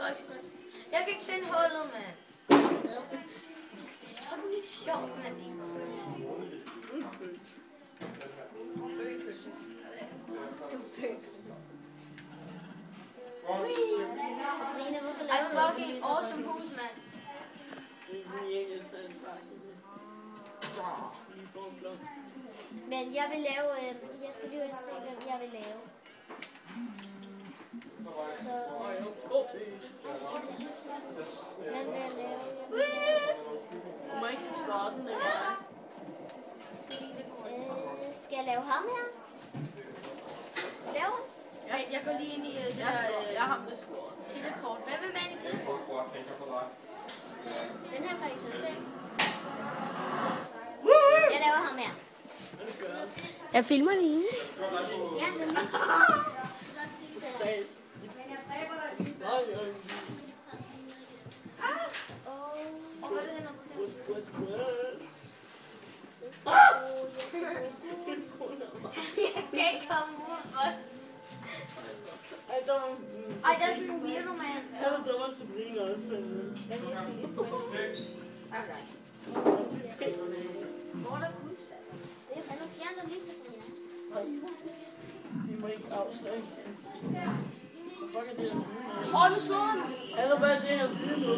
Jeg kan ikke finde hullet, mand. Det er fucking ikke sjovt, mand. Det er følpølse. Du er følpølse. Sabrina, hvorfor Ej, laver du fucking awesome hus, mand. Men jeg vil lave, jeg skal lige se, hvem jeg vil lave. Så, hvem vil jeg lave? Du må ikke til sporten, eller? Skal jeg lave ham her? Lave ham? Ja. Jeg går lige ind i det der Jeg har ham, der skår. teleport. Hvad vil man i teleport? Den her faktisk også væk. Jeg laver ham her. Jeg filmer lige. Ja, den er jeg kan ikke komme ud. Ej, der er sådan en weirdo, mand. Han er dummer Sabrina også, men... Hvor er der kunstfald? Han har fjernet lige Sabrina. Vi må ikke afsløre hendes ansigt. Fuck er det her? Nu slår han. Er der bare det her side nu?